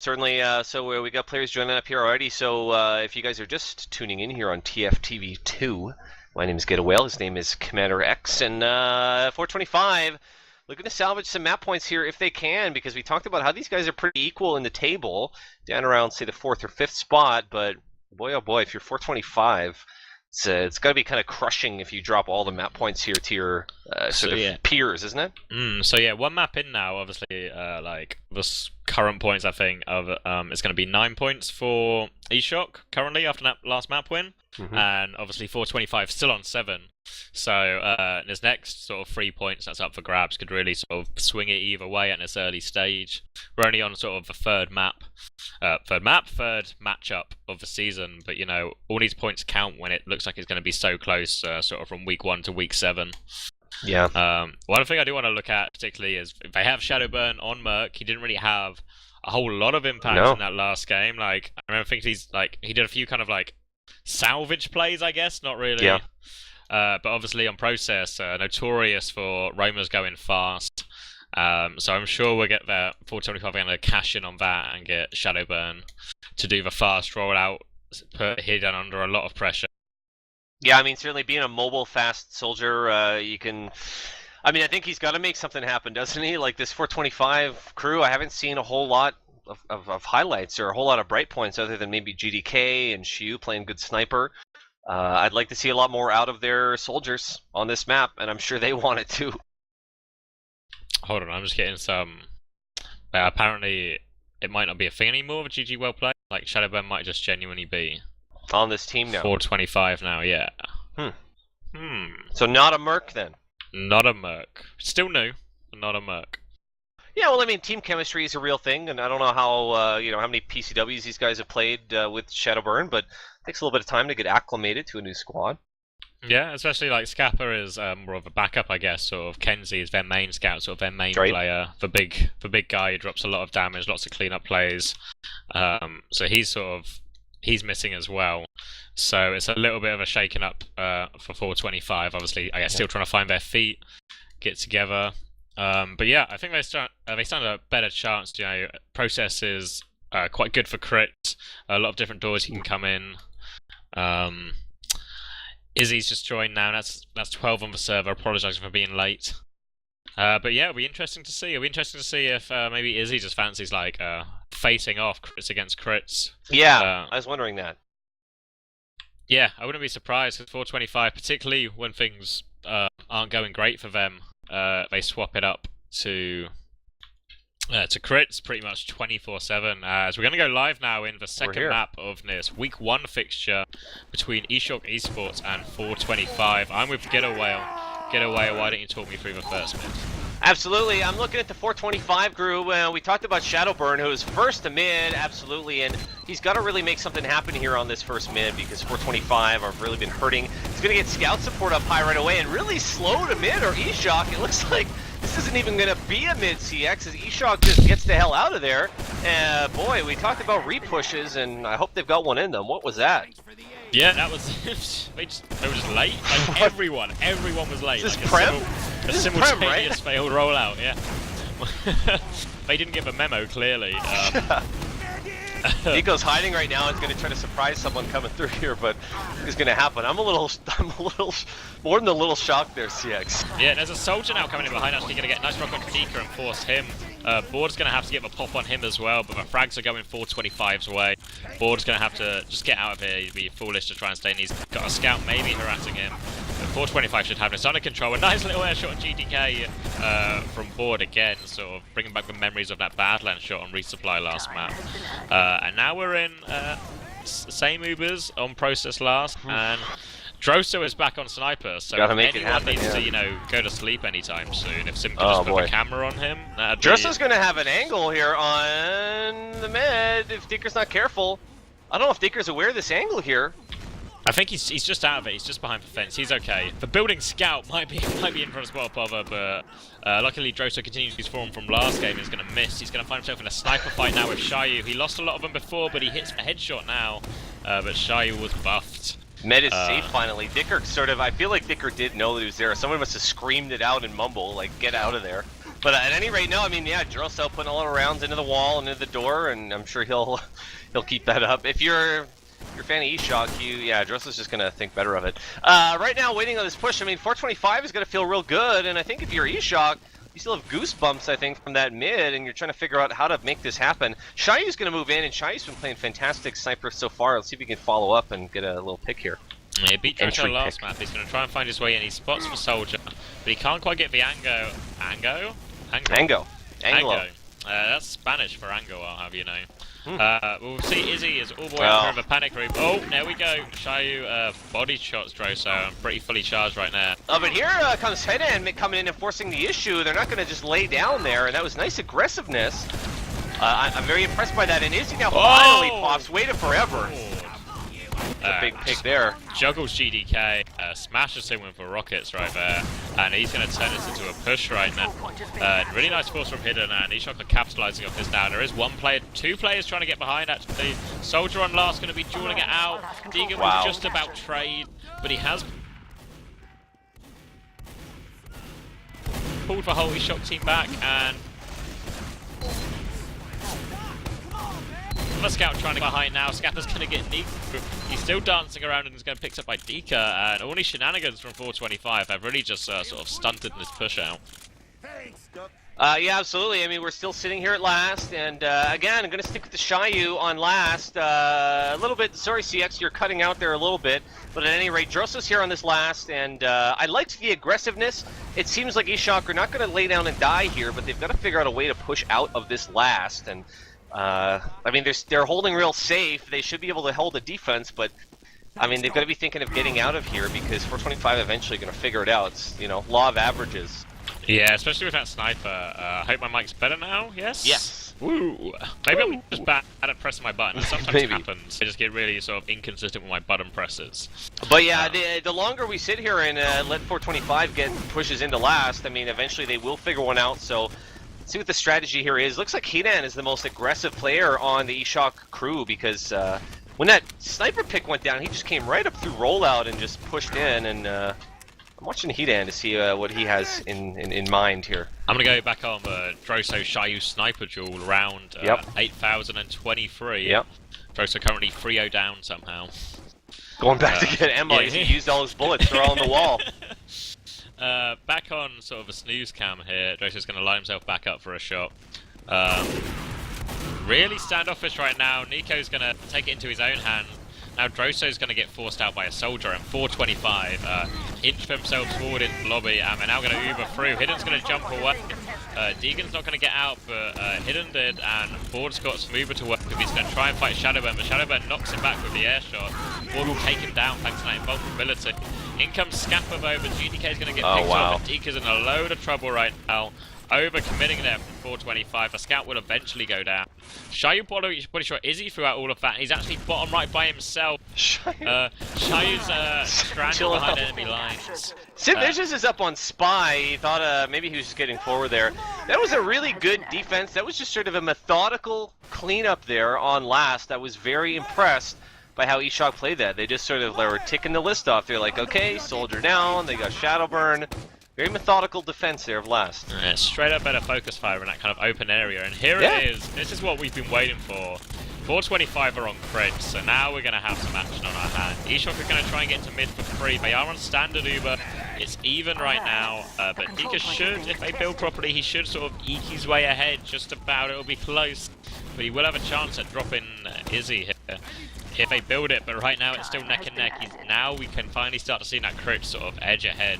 Certainly, so we got players joining up here already, so if you guys are just tuning in here on TFTV2, my name is Getawhale, his name is CommanderX, and 425, looking to salvage some map points here if they can, because we talked about how these guys are pretty equal in the table, down around, say, the 4th or 5th spot, but boy, oh boy, if you're 425, it's got to be kind of crushing if you drop all the map points here to your peers, isn't it? So yeah, one map in now, obviously, like the current points, I think, of it's going to be 9 points for eShock currently after that last map win, and obviously 425 still on 7. So this next sort of 3 points that's up for grabs could really sort of swing it either way at this early stage. We're only on sort of the third matchup of the season, but you know, all these points count when it looks like it's going to be so close, sort of from week 1 to week 7. Yeah. One thing I do want to look at particularly is if they have Shadowburn on Merc. He didn't really have a whole lot of impact in that last game. Like I remember thinking he did a few kind of like salvage plays, I guess, not really. Yeah. But obviously on Process, notorious for roamers going fast. So I'm sure we'll get there. 425 going to cash in on that and get Shadowburn to do the fast rollout, put Hidden under a lot of pressure. Yeah, I mean, certainly being a mobile, fast soldier, you can... I mean, I think he's got to make something happen, doesn't he? Like this 425 crew, I haven't seen a whole lot of highlights or a whole lot of bright points other than maybe GDK and Shiu playing good sniper. I'd like to see a lot more out of their soldiers on this map, and I'm sure they want it too. Hold on, I'm just getting some... apparently, it might not be a thing anymore with GG well played. Like, Shadowburn might just genuinely be... on this team now. 425 now, yeah. So not a Merc then? Not a Merc. Still new, but not a Merc. Yeah, well, I mean, team chemistry is a real thing, and I don't know how how many PCWs these guys have played with Shadowburn, but it takes a little bit of time to get acclimated to a new squad. Yeah, especially like Scappa is more of a backup, I guess. Sort of Kenzie is their main scout, sort of their main player. The big guy who drops a lot of damage, lots of cleanup plays. So he's missing as well. So it's a little bit of a shaking up for 425. Obviously, I guess still trying to find their feet, get together. But yeah, I think they stand a better chance. You know, Process is quite good for crits. A lot of different doors he can come in. Izzy's just joined now. That's 12 on the server. Apologising for being late. But yeah, it'll be interesting to see. It'll be interesting to see if maybe Izzy just fancies like facing off crits against crits. Yeah, I was wondering that. Yeah, I wouldn't be surprised because 425, particularly when things aren't going great for them, they swap it up to crits pretty much 24/7. As we're going to go live now in the second map of this week 1 fixture between eShock Esports and 425. I'm with Getawhale. Getawhale, why don't you talk me through the first mid? Absolutely. I'm looking at the 425 crew. We talked about Shadowburn, who is first to mid, absolutely, and he's got to really make something happen here on this first mid because 425 have really been hurting. He's going to get scout support up high right away and really slow to mid or eShock. It looks like this isn't even going to be a mid CX as eShock just gets the hell out of there. Boy, we talked about repushes, and I hope they've got one in them. What was that? Yeah, that was... they were just late. Like, everyone was late. Is this like Prem? A simultaneous failed rollout, yeah. They didn't give a memo, clearly. Nico's hiding right now. He's going to try to surprise someone coming through here, but it's going to happen. I'm a little more than a little shocked there, CX. Yeah, there's a soldier now coming in behind. Actually, going to get a nice rock on Kadika and force him. Board's going to have to get the pop on him as well, but the frags are going 425's way. Board's going to have to just get out of here. He'd be foolish to try and stay in. He's got a scout maybe harassing him. But 425 should have this under control. A nice little air shot on GDK from Board again, sort of bringing back the memories of that Badland shot on resupply last map. And now we're in same Ubers on Process last, and Drosso is back on Sniper, so if anyone needs to, you know, go to sleep anytime soon, if Sim could just put a camera on him, that'd be... Drosso's going to have an angle here on the mid if Deeker's not careful. I don't know if Deeker's aware of this angle here. I think he's just out of it. He's just behind the fence. He's okay. The building scout might be in front of spot Pova, but luckily Drosso continues his form from last game. He's going to miss. He's going to find himself in a sniper fight now with Shayu. He lost a lot of them before, but he hits a headshot now. But Shayu was buffed. Med is safe finally. Dicker sort of, I feel like Dicker did know that he was there. Someone must have screamed it out and mumble, like, get out of there. But at any rate, no, I mean, yeah, Drosso putting a lot of rounds into the wall and into the door, and I'm sure he'll keep that up. If you're a fan of eShock, yeah, Drosso's just gonna think better of it. Right now, waiting on this push. I mean, 425 is gonna feel real good, and I think if you're eShock, you still have goosebumps, I think, from that mid, and you're trying to figure out how to make this happen. Shayu's gonna move in, and Shayu's been playing fantastic sniper so far. Let's see if we can follow up and get a little pick here. Yeah, he beat Jojo last map. He's going to try and find his way in. He spots for Soldier, but he can't quite get the Anglo. Anglo. That's Spanish for Ango, I'll have you know. We'll see Izzy is all the way up for the panic room. Oh, there we go. Shayu body shots Drosso. I'm pretty fully charged right now. But here comes Hedan coming in and forcing the issue. They're not going to just lay down there, and that was nice aggressiveness. I'm very impressed by that, and Izzy now finally pops. Waited forever. A big pick there. Juggles GDK, smashes him with the rockets right there, and he's going to turn this into a push right now. Really nice force from Hidden, and eShock are capitalizing off this now. There is two players trying to get behind actually. Soldier on last going to be dueling it out. Deegan was just about trade, but he has pulled the whole eShock team back, and the scout trying to get behind now. Scapper's going to get Nika. He's still dancing around and is going to pick up by Dika. And all these shenanigans from 425 have really just sort of stunted this push out. Yeah, absolutely. I mean, we're still sitting here at last, and again, I'm going to stick with the Shayu on last. A little bit, sorry CX, you're cutting out there a little bit, but at any rate, Drosso's here on this last, and I liked the aggressiveness. It seems like eShock are not going to lay down and die here, but they've got to figure out a way to push out of this last, and I mean, they're holding real safe. They should be able to hold the defense, but I mean, they've got to be thinking of getting out of here because 425 eventually going to figure it out. It's, you know, law of averages. Yeah, especially with that sniper. I hope my mic's better now. Yes. Yes. Woo. Maybe I'm just bad at pressing my button. Sometimes it happens. I just get really sort of inconsistent with my button presses. But yeah, the longer we sit here and let 425 get pushes into last, I mean, eventually they will figure one out. So. See what the strategy here is. Looks like Hidan is the most aggressive player on the eShock crew because when that sniper pick went down, he just came right up through rollout and just pushed in. And I'm watching Hidan to see what he has in mind here. I'm going to go back on the Drosso Shayu sniper duel round 8023. Yep. Drosso currently 3-0 down somehow. Going back to get ammo. He used all his bullets. They're all on the wall. Back on sort of a snooze cam here. Drosso's going to line himself back up for a shot. Really standoffish right now. Nico's going to take it into his own hands. Now Drosso's going to get forced out by a soldier, and 425 inch themselves forward into the lobby, and they're now going to uber through. Hidden's going to jump away. Deegan's not going to get out, but Hidden did, and Ford's got Smoother to work with. He's going to try and fight Shadowburn, but Shadowburn knocks him back with the air shot. Ford will take him down thanks to that invulnerability. In comes Scapper though, but GDK's going to get picked up, and Dika's in a load of trouble right now. Over-committing there from 425. The scout will eventually go down. Shayu body shot Izzy throughout all of that. He's actually bottom right by himself. Shayu's stranded behind enemy lines. Sid Vicious is up on Spy. He thought maybe he was just getting forward there. That was a really good defense. That was just sort of a methodical cleanup there on last. I was very impressed by how eShock played that. They just sort of were ticking the list off. They're like, okay, soldier down. They got Shadowburn. Very methodical defense there of last. Yeah, straight up better focus fire in that kind of open area, and here it is. This is what we've been waiting for. 425 are on crits, so now we're going to have some action on our hand. eShock are going to try and get to mid for free. They are on standard Uber. It's even right now, but Dika should, if they build properly, he should sort of eke his way ahead just about. It'll be close, but he will have a chance at dropping Izzy here. If they build it, but right now it's still neck and neck. Now we can finally start to see that crit sort of edge ahead.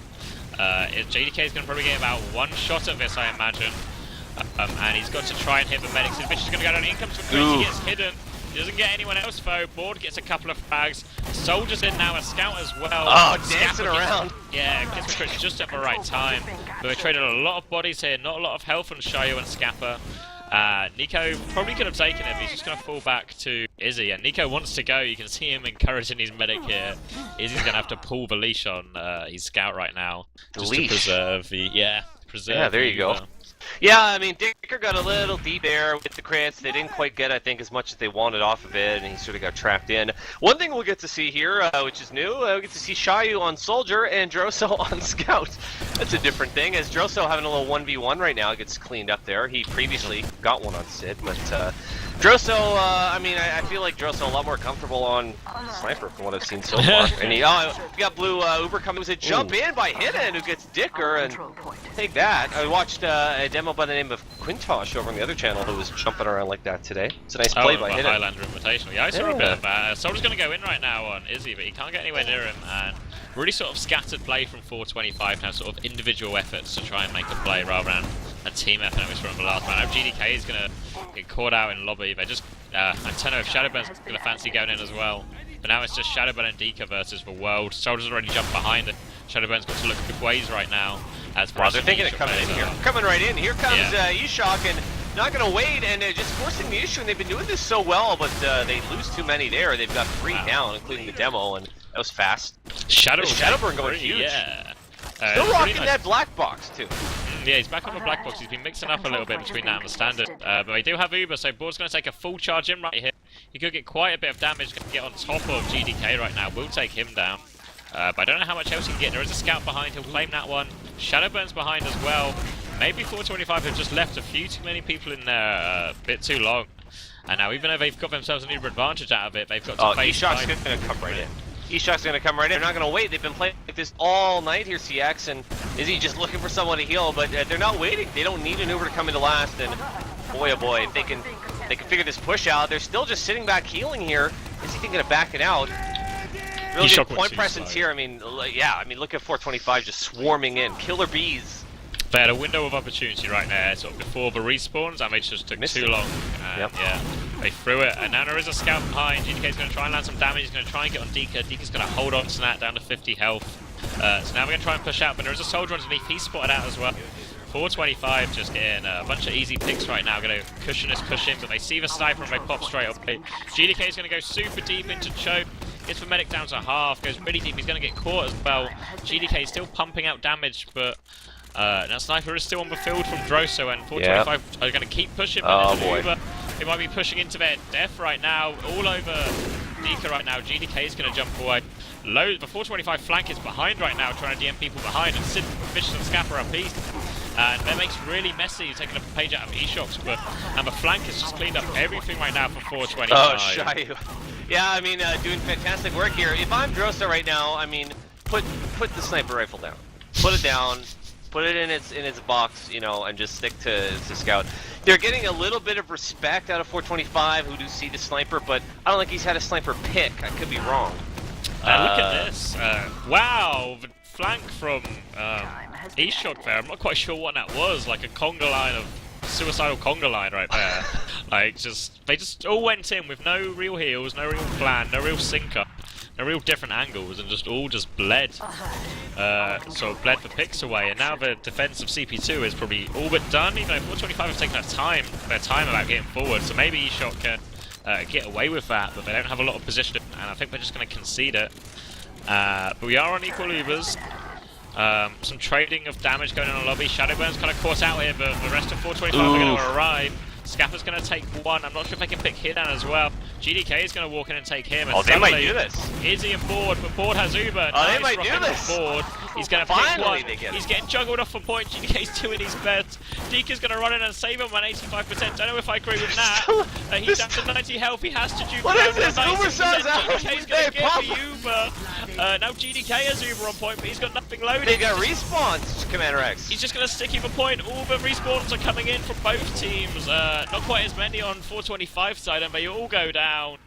JDK is going to probably get about one shot at this, I imagine. And he's got to try and hit the medics. His bitch is going to go down. In comes for Chris. He gets hidden. He doesn't get anyone else, though. Board gets a couple of frags. Soldier's in now, a scout as well. Oh, dancing around. Gets Chris just at the right time. But they traded a lot of bodies here. Not a lot of health on Shayu and Scapper. Nico probably could have taken him. He's just going to fall back to Izzy, and Nico wants to go. You can see him encouraging his medic here. Izzy's going to have to pull the leash on his scout right now, just to preserve the preserve. Yeah, there you go. Yeah, I mean, Dicker got a little deep there with the crits. They didn't quite get, I think, as much as they wanted off of it, and he sort of got trapped in. One thing we'll get to see here, which is new, we get to see Shayu on Soldier and Droso on Scout. That's a different thing, as Droso having a little 1v1 right now gets cleaned up there. He previously got one on Sid, but Droso, I mean, I feel like Droso a lot more comfortable on Sniper from what I've seen so far. And he got blue Uber coming. It was a jump in by Hidden who gets Dicker, and take that. I watched a demo by the name of Quintosh over on the other channel who was jumping around like that today. It's a nice play by Hidden. Highlander Invitational. Yeah, I saw a bit of that. Soldier's going to go in right now on Izzy, but he can't get anywhere near him. And really sort of scattered play from 425 now, sort of individual efforts to try and make a play rather than a team effort that was from the last round. Now GDK is going to get caught out in lobby. They just, I don't know if Shadowburn's going to fancy going in as well. But now it's just Shadowburn and Dika versus the world. Soldier's already jumped behind it. Shadowburn's got to look good ways right now. As they're thinking of coming in here. Coming right in. Here comes Eshok, and not going to wait, and just forcing the issue. And they've been doing this so well, but they lose too many there. They've got 3 down, including the demo, and that was fast. Shadowburn going huge. Yeah. Still rocking that black box, too. Yeah, he's back on the black box. He's been mixing up a little bit between that and the standard. But they do have Uber, so Board's going to take a full charge in right here. He could get quite a bit of damage, going to get on top of GDK right now. Will take him down. But I don't know how much else he can get. There is a scout behind. He'll claim that one. Shadowburn's behind as well. Maybe 425 have just left a few too many people in there a bit too long. And now, even though they've got themselves an Uber advantage out of it, they've got to face Eshok's going to come right in. Eshok's going to come right in. They're not going to wait. They've been playing like this all night here, CX, and Izzy just looking for someone to heal, but they're not waiting. They don't need an Uber to come into last, and boy, oh boy, if they can figure this push out. They're still just sitting back healing here. Izzy thinking of backing out. Really good point presence here. I mean, yeah, I mean, look at 425 just swarming in. Killer bees. They had a window of opportunity right there, sort of before the respawns, and they just took too long. And yeah, they threw it, and now there is a scout behind. GDK's going to try and land some damage. He's going to try and get on Dika. Dika's going to hold on to that down to 50 health. So now we're going to try and push out, but there is a soldier underneath. He's spotted out as well. 425 just getting a bunch of easy picks right now. Going to cushion this push in, but they see the sniper and they pop straight away. GDK's going to go super deep into choke. Gets the medic down to half. Goes really deep. He's going to get caught as well. GDK is still pumping out damage, but now Sniper is still on the field from Droso, and 425 are going to keep pushing. Oh boy. They might be pushing into their death right now. All over Dika right now. GDK is going to jump away. The 425 flank is behind right now, trying to DM people behind, and Sid, Vicious and Scapper are piece. And that makes really messy, taking a page out of Eshok's, and the flank has just cleaned up everything right now for 425. Oh, Shayu. Yeah, I mean, doing fantastic work here. If I'm Droso right now, I mean, put the sniper rifle down. Put it down. Put it in its box, you know, and just stick to Scout. They're getting a little bit of respect out of 425, who do see the sniper, but I don't think he's had a sniper pick. I could be wrong. Look at this. Wow, the flank from Eshok there. I'm not quite sure what that was. Like a conga line of suicidal conga line right there. Like, they just all went in with no real heals, no real plan, no real sinker. No real different angles, and all just bled. Sort of bled the picks away, and now the defense of CP2 is probably all but done, even though 425 have taken their time about getting forward, so maybe Eshok can get away with that, but they don't have a lot of position, and I think they're just going to concede it. But we are on equal Ubers. Some trading of damage going on in the lobby. Shadowburn's kind of caught out here, but the rest of 425 are going to arrive. Scapper's going to take one. I'm not sure if they can pick Hidan as well. GDK is going to walk in and take him. And they might do this. Izzy and Board, but Board has Uber. Oh, they might do this. Board. He's going to pick one. He's getting juggled off a point. GDK's doing his best. Dika's going to run in and save him on 85%. Don't know if I agree with that. He's down to 90 health. He has to duke. What is this? Uber sounds out. GDK's going to get the Uber. Now GDK has Uber on point, but he's got nothing loaded. They got respawns, CommanderX. He's just going to stick him a point. All the respawns are coming in from both teams. Not quite as many on 425 side, and they all go down.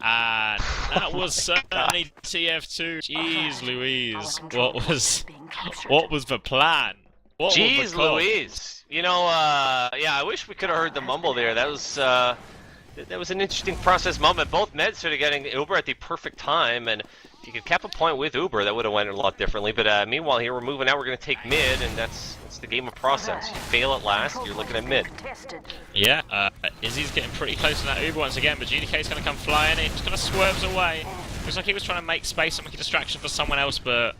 And that was certainly TF2. Jeez Louise, what was the plan? Jeez Louise. You know, yeah, I wish we could have heard the mumble there. That was an interesting process moment. Both meds started getting Uber at the perfect time, and if you could cap a point with Uber, that would have went a lot differently. But meanwhile, here we're moving out. We're going to take mid, and that's the game of process. You fail at last, you're looking at mid. Yeah, Izzy's getting pretty close to that Uber once again, but GDK's going to come flying in. Just kind of swerves away. Looks like he was trying to make space and make a distraction for someone else, but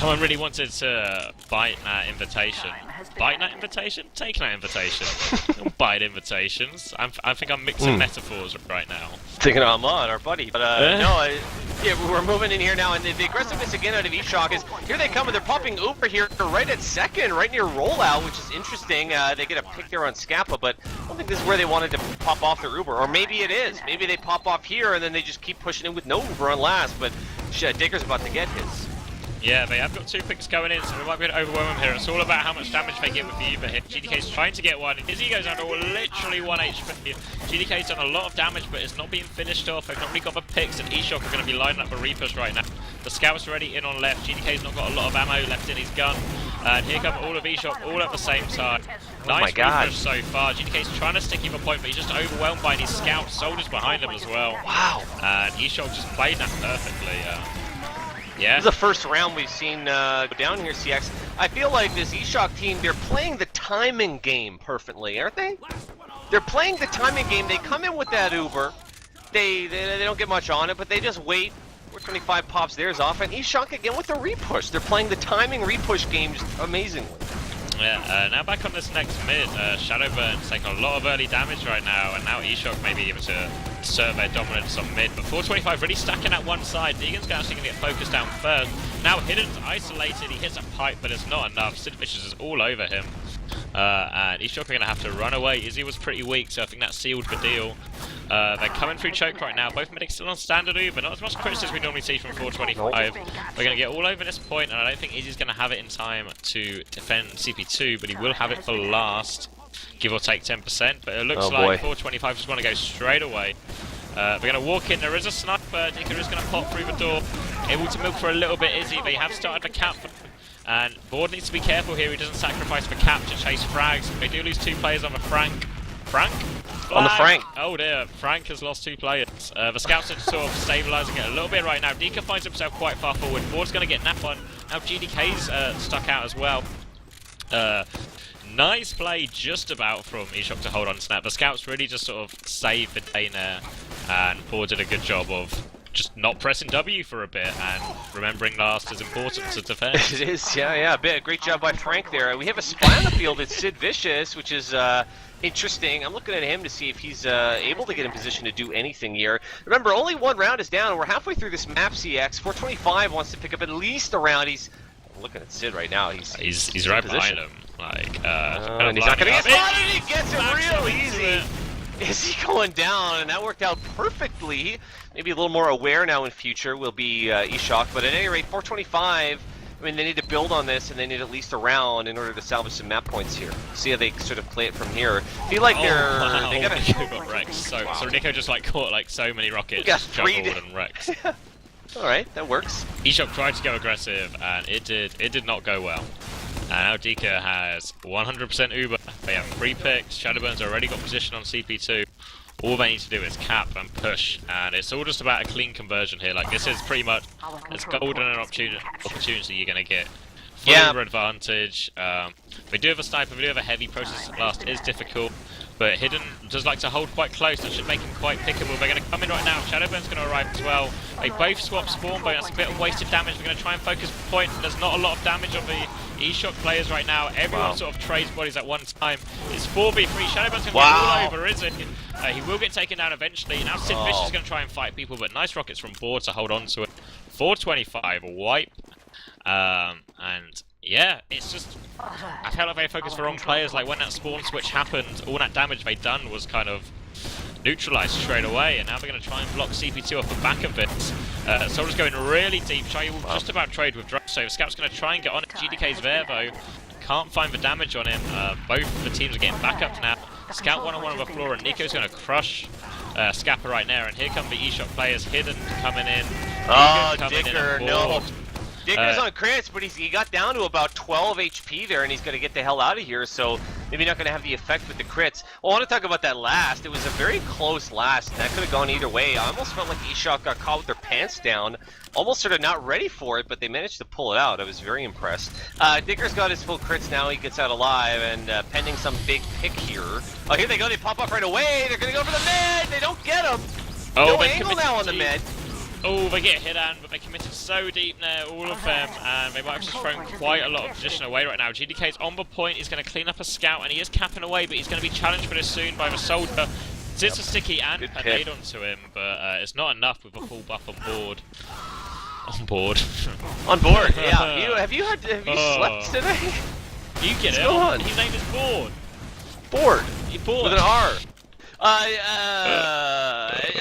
No one really wanted to bite that invitation. Bite that invitation? Take that invitation. Don't bite invitations. I think I'm mixing metaphors right now. Thinking I'm on our buddy, but yeah, we're moving in here now, and the aggressiveness again out of eShock is here they come, and they're popping Uber here right at second, right near rollout, which is interesting. They get a pick there on Scappa, but I don't think this is where they wanted to pop off their Uber, or maybe it is. Maybe they pop off here and then they just keep pushing in with no Uber on last, but Digger's about to get his. Yeah, they have got 2 picks going in, so we might be able to overwhelm him here. It's all about how much damage they get with the Uber hit. GDK's trying to get one. Izzy goes down to literally 1 HP. GDK's done a lot of damage, but it's not being finished off. They've not really got the picks, and eShock are going to be lining up a repush right now. The Scout's already in on left. GDK's not got a lot of ammo left in his gun. And here come all of eShock, all at the same time. Nice repush so far. GDK's trying to stick him a point, but he's just overwhelmed by these Scout soldiers behind him as well. Wow. And eShock just played that perfectly. Yeah. This is the first round we've seen go down here, CX. I feel like this eShock team, they're playing the timing game perfectly, aren't they? They're playing the timing game. They come in with that Uber. They don't get much on it, but they just wait. 425 pops theirs off, and eShock again with the repush. They're playing the timing repush game just amazingly. Yeah, now back on this next mid, Shadowburn's taking a lot of early damage right now, and now eShock may be able to assert their dominance on mid, but 425 really stacking at one side. Deegan's actually going to get focused down first. Now Hidden's isolated, he hits a pipe, but it's not enough. Sid Vicious is all over him. And eShock are going to have to run away. Izzy was pretty weak, so I think that sealed the deal. They're coming through choke right now. Both medics still on standard Uber. Not as much crits as we normally see from 425. They're going to get all over this point, and I don't think Izzy's going to have it in time to defend CP2, but he will have it for last, give or take 10%. But it looks like 425 just want to go straight away. They're going to walk in. There is a sniper. Dicker is going to pop through the door. Able to milk for a little bit, Izzy. They have started the cap. And Board needs to be careful here. He doesn't sacrifice the cap to chase frags. They do lose 2 players on the Frank. Frank? On the Frank. Oh dear, Frank has lost 2 players. The Scouts are sort of stabilising it a little bit right now. Dika finds himself quite far forward. Board's going to get nap on. Now GDK's stuck out as well. Nice play just about from eShock to hold on to snap. The Scouts really just sort of saved the day there. And Board did a good job of just not pressing W for a bit and remembering last is important to defend. It is, yeah. Great job by Frank there. We have a spy on the field. It's Sid Vicious, which is interesting. I'm looking at him to see if he's able to get in position to do anything here. Remember, only 1 round is down. We're halfway through this map, CX. 425 wants to pick up at least a round. He's looking at Sid right now. He's right behind him. Like, and he's not going to get spotted. He gets it real easy. Is he going down? And that worked out perfectly. Maybe a little more aware now in future will be eShock. But at any rate, 425, I mean, they need to build on this, and they need at least a round in order to salvage some map points here. See how they sort of play it from here. Feel like they gotta... Nico got wrecked. So Nico just like caught like so many rockets, juggled and wrecked. Alright, that works. eShock tried to go aggressive, and it did not go well. And now Dika has 100% Uber. They have 3 picks. Shadowburn's already got position on CP2. All they need to do is cap and push, and it's all just about a clean conversion here. Like, this is pretty much as golden an opportunity you're going to get. Full Uber advantage. They do have a sniper, they do have a heavy. Process last is difficult, but Hidden does like to hold quite close. That should make him quite pickable. They're going to come in right now. Shadowburn's going to arrive as well. They both swap spawn, but that's a bit of wasted damage. They're going to try and focus the point. There's not a lot of damage on the eShock players right now. Everyone sort of trades bodies at one time. It's 4v3. Shadowburn's going to get all over, is it? He will get taken down eventually. Now Sid Vicious is going to try and fight people, but nice rockets from Board to hold on to it. 425 wipe. And yeah, it's just, I felt like they focused the wrong players. Like when that spawn switch happened, all that damage they done was kind of neutralized straight away, and now they're going to try and block CP2 off the back of it. Soldier's going really deep. Shy will just about trade with Drake, so Scout's going to try and get on it. GDK's there though. Can't find the damage on him. Both the teams are getting back up now. Scout one-on-one on the floor, and Nico's going to crush Scappa right now. And here come the eShock players. Hidden coming in. Dicker, no. Dicker's on crits, but he got down to about 12 HP there, and he's going to get the hell out of here, so maybe not going to have the effect with the crits. Well, I want to talk about that last. It was a very close last, and that could have gone either way. I almost felt like eShock got caught with their pants down, almost sort of not ready for it, but they managed to pull it out. I was very impressed. Dicker's got his full crits now. He gets out alive, and pending some big pick here. Oh, here they go. They pop up right away. They're going to go for the med. They don't get him. No angle now on the med. Oh, they get hit on, but they committed so deep there, all of them, and they might have just thrown quite a lot of position away right now. GDK's on the point, he's going to clean up a scout, and he is capping away, but he's going to be challenged for this soon by the soldier. It's a sticky and a nade onto him, but it's not enough with a full buff on board. On board. On board, yeah. Have you slept today? You get it. On? His name is Board. Board. Board. With an R. I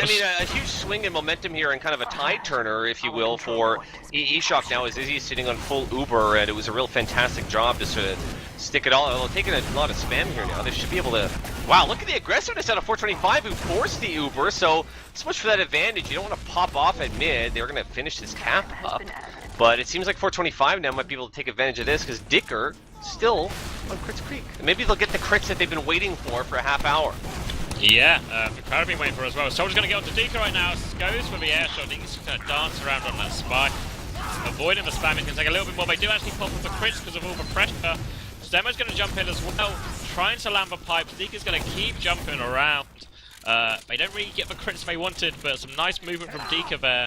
mean, a huge swing in momentum here and kind of a tide turner, if you will, for eShock now as Izzy's sitting on full Uber, and it was a real fantastic job to sort of stick it all. Well, taking a lot of spam here now. They should be able to... Wow, look at the aggressiveness out of 425 who forced the Uber, so much for that advantage. You don't want to pop off at mid. They were going to finish this cap up, but it seems like 425 now might be able to take advantage of this because Dicker still on Crits Creek. Maybe they'll get the crits that they've been waiting for a half hour. Yeah, the crowd have been waiting for as well. Soldier's going to get onto Deaker right now. Goes for the air shot. He's just going to dance around on that spy. Avoiding the spam. It's going to take a little bit more. They do actually pop up the crits because of all the pressure. Stemo's going to jump in as well. Trying to land the pipes. Deaker's going to keep jumping around. They don't really get the crits they wanted, but some nice movement from Deaker there.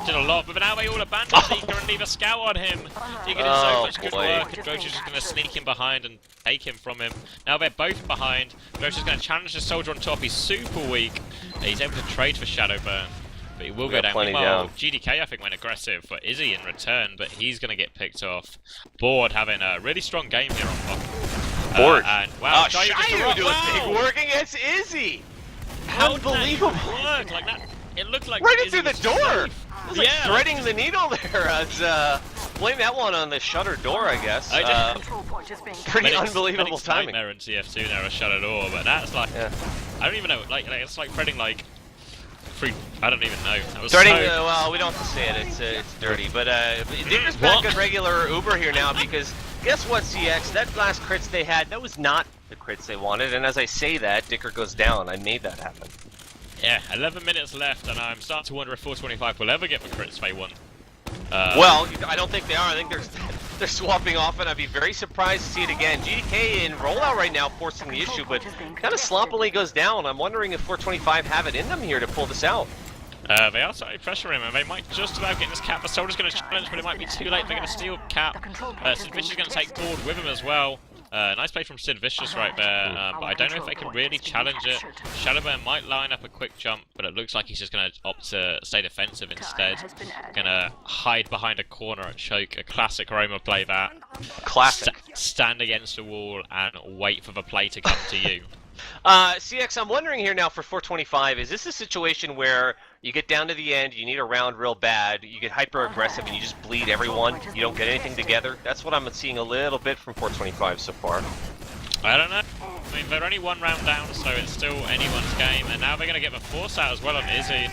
Did a lot, but now they all abandon Deaker and leave a scout on him. Deaker did so much good work, and Drosh is just going to sneak in behind and take him from him. Now they're both behind. Drosh is going to challenge the soldier on top. He's super weak. He's able to trade for Shadowburn, but he will go down. Meanwhile, GDK I think went aggressive for Izzy in return, but he's going to get picked off. Board having a really strong game here on top. Board. And wow, Shayu doing big work against Izzy. Unbelievable. Work like that. It looked like right into the door. It was like Yeah. threading the needle there. Blame that one on the shutter door, I guess. Pretty unbelievable timing. Nightmare in TF2 there, a shutter door, but that's like, I don't even know. Like it's like threading like. I don't even know. That was threading. So... well, we don't have to say it. It's dirty. But Dicker's back on regular Uber here now because guess what, CX? That last crits they had, that was not the crits they wanted. And as I say that, Dicker goes down. I made that happen. Yeah, 11 minutes left, and I'm starting to wonder if 425 will ever get the crits they want. Well, I don't think they are. I think they're swapping off, and I'd be very surprised to see it again. GDK in rollout right now, forcing the issue, but kind of sloppily goes down. I'm wondering if 425 have it in them here to pull this out. They are starting to pressure him, and they might just about get this cap. The soldier's going to challenge, but it might be too late. They're going to steal cap. Sid Vicious is going to take Board with him as well. Nice play from Sid Vicious right there, but I don't know if they can really challenge it. Shadowburn might line up a quick jump, but it looks like he's just going to opt to stay defensive instead. Going to hide behind a corner and choke. A classic Roma play that. Classic. Stand against a wall and wait for the play to come to you. CX, I'm wondering here now for 425, is this a situation where you get down to the end, you need a round real bad, you get hyper-aggressive and you just bleed everyone, you don't get anything together? That's what I'm seeing a little bit from 425 so far. I don't know. I mean, they're only one round down, so it's still anyone's game. And now they're going to get the force out as well on Izzy.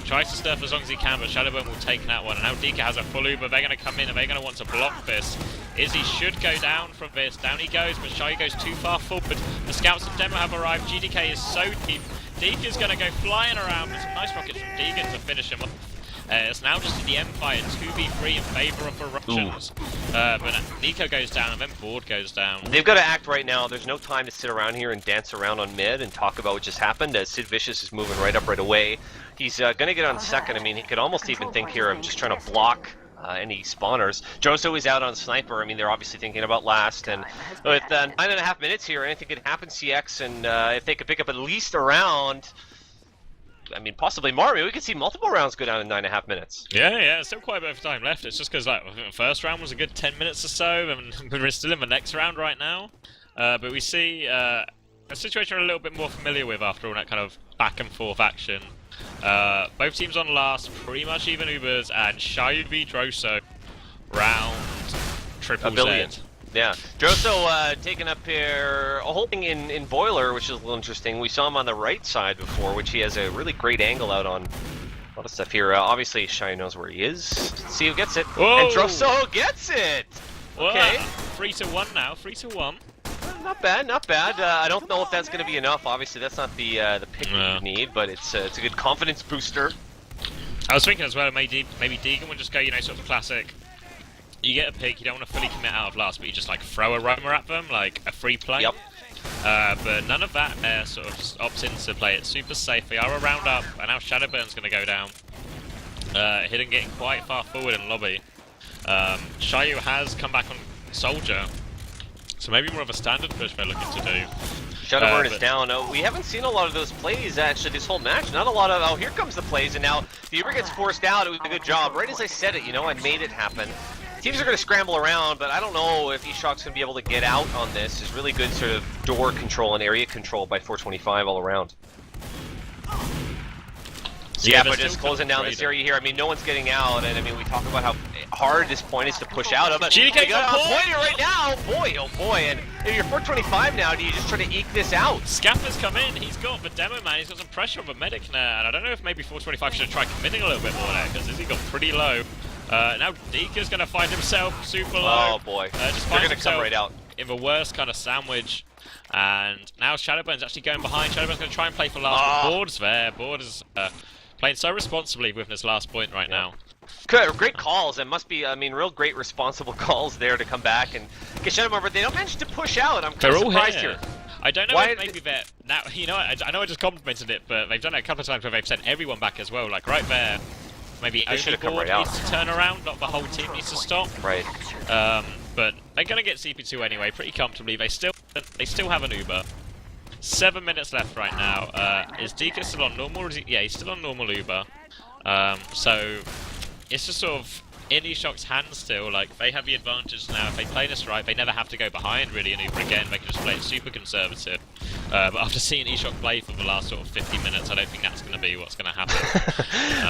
Tries to surf as long as he can, but Shadowburn will take that one. And now Deaker has a full Uber. They're going to come in and they're going to want to block this. Izzy should go down from this. Down he goes, but Shayu goes too far forward. The scouts of Demo have arrived. GDK is so deep. Deaker's going to go flying around with some nice rockets from Deegan to finish him off. It's now just the Empire 2v3 in favour of the Russians. But Nico goes down and then Board goes down. They've got to act right now. There's no time to sit around here and dance around on mid and talk about what just happened, as Sid Vicious is moving right up right away. He's going to get on second. I mean, he could almost even think here of just trying to block any spawners. Joso is out on Sniper. I mean, they're obviously thinking about last. And with 9.5 minutes here, anything could happen, CX. And if they could pick up at least a round... I mean, possibly more. I mean, we could see multiple rounds go down in 9.5 minutes. Yeah, still quite a bit of time left. It's just because, like, I think the first round was a good 10 minutes or so, and we're still in the next round right now. But we see a situation we're a little bit more familiar with after all that kind of back and forth action. Both teams on last, pretty much even Ubers, and Shayu v Droso, round triple Z. Yeah, Droso taking up here, holding in Boiler, which is a little interesting. We saw him on the right side before, which he has a really great angle out on. A lot of stuff here. Obviously, Shayu knows where he is. Let's see who gets it. Whoa. And Droso gets it! Okay. 3-1 now, 3-1. Not bad, not bad. I don't know if that's going to be enough. Obviously, that's not the pick you need, but it's a good confidence booster. I was thinking as well, maybe Deegan would just go, sort of classic. You get a pick, you don't want to fully commit out of last, but you just like throw a Roma at them, like a free play. Yep. But none of that sort of just opts in to play it super safe. They are a round up, and now Shadowburn's going to go down. Hidden getting quite far forward in lobby. Shayu has come back on Soldier, so maybe more of a standard push they're looking to do. Shadowburn is down. We haven't seen a lot of those plays actually this whole match. Not a lot of, oh, here comes the plays, and now the Uber gets forced out. It was a good job. Right as I said it, you know, I made it happen. Teams are going to scramble around, but I don't know if eShock's going to be able to get out on this. It's really good sort of door control and area control by 425 all around. Yeah, but just closing down this area here. I mean, no one's getting out, and I mean, we talk about how hard this point is to push out of. But GDK they got on point right now. Boy, oh boy. And if you're 425 now, do you just try to eke this out? Scaffer's come in. He's got the demo man. He's got some pressure on the medic now, and I don't know if maybe 425 should have tried committing a little bit more there, because he got pretty low. Now Deeker's going to find himself super low. Oh boy. Just They're going to come right out. In the worst kind of sandwich. And now Shadowburn's actually going behind. Shadowburn's going to try and play for last, but Board's there. Board is playing so responsibly with this last point right now. Great calls, and must be, I mean, real great responsible calls there to come back and get Shadowburn, but they don't manage to push out. I'm kind of surprised here. I don't know if maybe they're... Now, you know, I know I just complimented it, but they've done it a couple of times where they've sent everyone back as well. Like right there, maybe only Board needs to turn around, not the whole team needs to stop. Right. But they're going to get CP2 anyway, pretty comfortably. They still have an Uber. 7 minutes left right now. Is Deacon still on normal? Or is he, yeah, he's still on normal Uber. So it's just sort of in eShock's hands still. Like, they have the advantage now. If they play this right, they never have to go behind really in Uber again. They can just play it super conservative. But after seeing eShock play for the last sort of 50 minutes, I don't think that's going to be what's going to happen.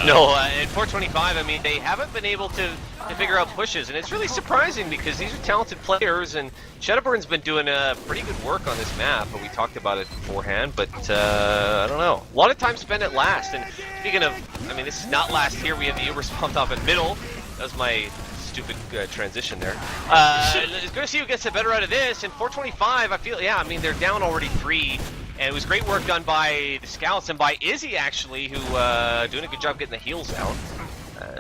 No, at 425, I mean, they haven't been able to figure out pushes, and it's really surprising because these are talented players, and Shadowburn's been doing pretty good work on this map, but we talked about it beforehand, but I don't know. A lot of time spent at last, and speaking of, I mean, this is not last here, we have the Ubers pumped off at middle. That was my stupid transition there. It's good to see who gets the better out of this, and 425, I feel, yeah, I mean, they're down already 3, and it was great work done by the scouts and by Izzy, actually, who doing a good job getting the heals out.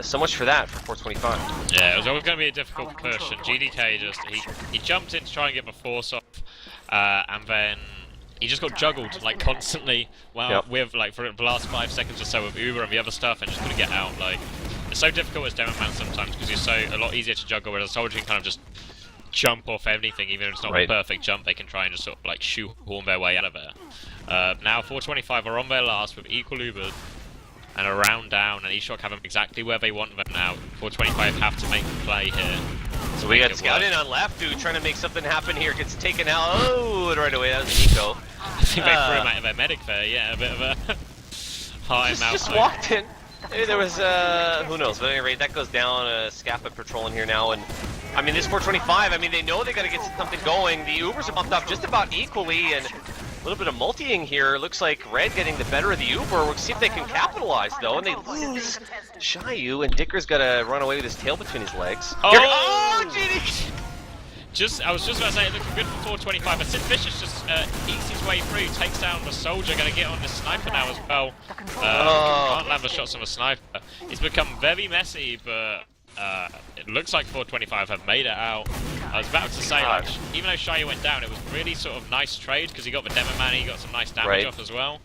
So much for that for 425. Yeah, it was always going to be a difficult push, and GDK just, he jumped in to try and get the force off, and then he just got juggled, like, constantly, with, like, for the last 5 seconds or so with Uber and the other stuff, and just couldn't get out, like. It's so difficult as Demo Man sometimes, because you're a lot easier to juggle, whereas a soldier can kind of just jump off anything, even if it's not a perfect jump, they can try and just sort of, like, shoehorn their way out of there. Now 425 are on their last with equal Ubers, and a round down, and eShock have them exactly where they want them now. 425 have to make the play here. So we got Scout in on left, who trying to make something happen here, gets taken out. Oh, right away, that was Nico. I think they threw him out of their medic there, yeah, a bit of a high mouth. Just walked in. Maybe there was, who knows, but at any rate, that goes down, Scappa patrolling here now, and I mean, this 425, I mean, they know they got to get something going. The Ubers are bumped up just about equally, and a little bit of multiing here. Looks like Red getting the better of the Uber. We'll see if they can capitalize, though, and they lose Shayu, and Dicker's got to run away with his tail between his legs. Oh, GD! I was just about to say, looking good for 425, but Sid Vicious just ekes his way through, takes down the soldier, going to get on the sniper now as well. Can't land the shots on the sniper. It's become very messy, but it looks like 425 have made it out. I was about to say, like, even though Shayu went down, it was really sort of nice trade, because he got the demo man, he got some nice damage off as well.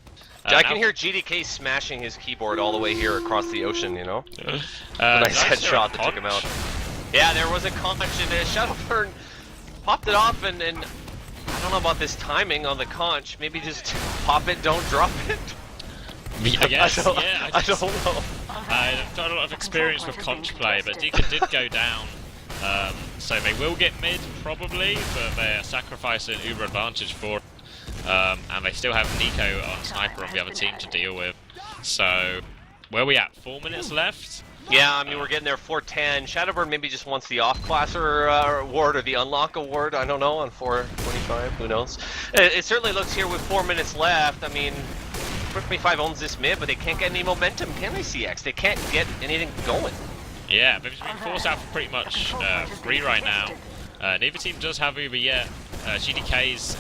I can hear GDK smashing his keyboard all the way here across the ocean, you know? Nice headshot that took him out. Yeah, there was a conch, and Shadowburn popped it off, and I don't know about this timing on the conch. Maybe just pop it, don't drop it. I guess, I don't know. I've got a lot of experience with conch play, but Deacon did go down. So they will get mid, probably, but they're sacrificing Uber advantage for it. And they still have Nico on sniper on the other team to deal with. So, where are we at? 4 minutes left? Yeah, I mean, we're getting there 410. Shadowburn maybe just wants the off-classer award or the unlock award. I don't know, on 425. Who knows? It certainly looks here with 4 minutes left. I mean, 425 owns this mid, but they can't get any momentum, can they, CX? They can't get anything going. Yeah, they've been forced out for pretty much free right now. Neither team does have Uber yet. GDK's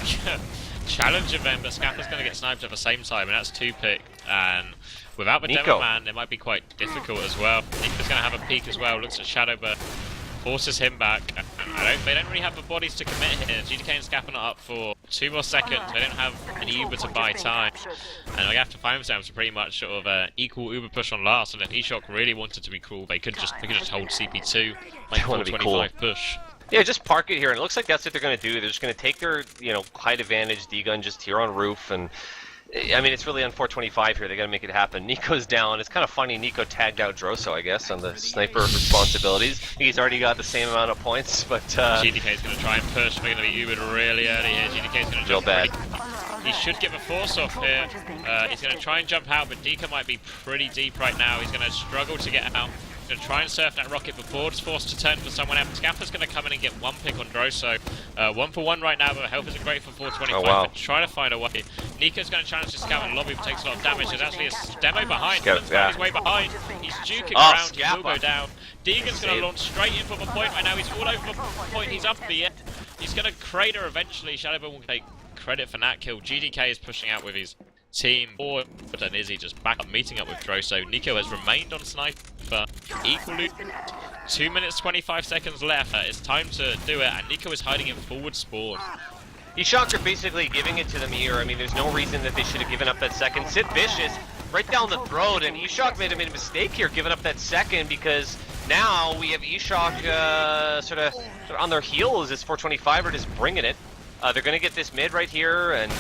challenging them, but Scappa's going to get sniped at the same time, and that's 2-pick. And without the demo man, it might be quite difficult as well. Nico's going to have a peek as well. Looks at Shadowburn. forces him back. They don't really have the bodies to commit here. GDK's gapping it up for 2 more seconds. They don't have an Uber to buy time. And they have to find themselves a pretty much sort of equal Uber push on last. And if eShock really wanted to be cool, they could just hold CP2, like 425 push. Yeah, just park it here, and it looks like that's what they're going to do. They're just going to take their, height advantage D-gun just here on roof, and I mean, it's really on 425 here. They got to make it happen. Nico's down. It's kind of funny. Nico tagged out Droso, I guess, on the sniper responsibilities. He's already got the same amount of points, but GDK's going to try and push. We're going to be Ubered really early here. GDK's going to jump bad. He should get the force off here. He's going to try and jump out, but Dika might be pretty deep right now. He's going to struggle to get out. He's going to try and surf that rocket before it's forced to turn for someone else. Scaffer's going to come in and get one pick on Droso. 1 for 1 right now, but health isn't great for 425. Oh, wow. But trying to find a way. Nico's going to challenge the scout in lobby, but takes a lot of damage. There's actually a demo behind. He's his way behind. He's juking around. He will go down. Deegan's going to launch straight in for the point right now. He's all over the point. He's up the end. He's going to crater eventually. Shadowburn will take credit for that kill. GDK is pushing out with his team, but then Izzy just back up, meeting up with Droso. Nico has remained on sniper, equally 2 minutes 25 seconds left. It's time to do it, and Nico is hiding in forward spawn. eShock are basically giving it to them here. I mean, there's no reason that they should have given up that second. Sid Vicious right down the throat, and eShock made a mistake here giving up that second, because now we have eShock sort of on their heels as 425 are just bringing it. They're going to get this mid right here, and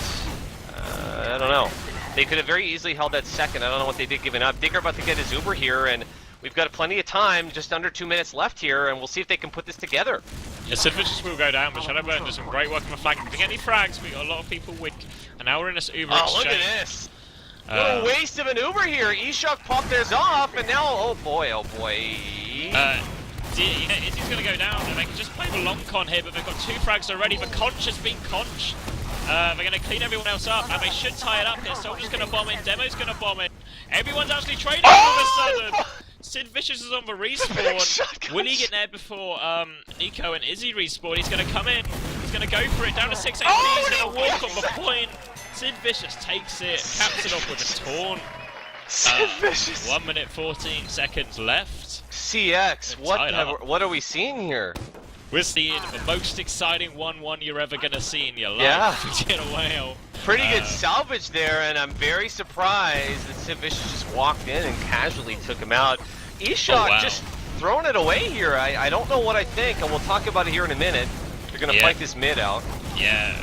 I don't know. They could have very easily held that second. I don't know what they did giving up. Digger about to get his Uber here, and we've got plenty of time, just under 2 minutes left here, and we'll see if they can put this together. Yeah, Sid Vicious will go down, but Shadowburn does some great work on the flank. If we get any frags, we got a lot of people weak. And now we're in this Uber exchange. Look at this! What a waste of an Uber here. eShock popped theirs off, and now, oh boy. Izzy's going to go down, and they can just play the long con here, but they've got 2 frags already. The conch has been conched. They're going to clean everyone else up, and they should tie it up here. Soldier's going to bomb in, Demo's going to bomb in. Everyone's actually trading all of a sudden. Sid Vicious is on the respawn. Will he get there before Nico and Izzy respawn? He's going to come in. He's going to go for it. Down to 6 HP. He's going to walk on the point. Sid Vicious takes it, caps it off with a taunt. Sid Vicious. 1 minute 14 seconds left. CX, what are we seeing here? We're seeing the most exciting 1-1 you're ever going to see in your life. Yeah. Getawhale. Pretty good salvage there, and I'm very surprised that Sid Vicious just walked in and casually took him out. eShock just throwing it away here. I don't know what I think, and we'll talk about it here in a minute. They're going to fight this mid out. Yeah,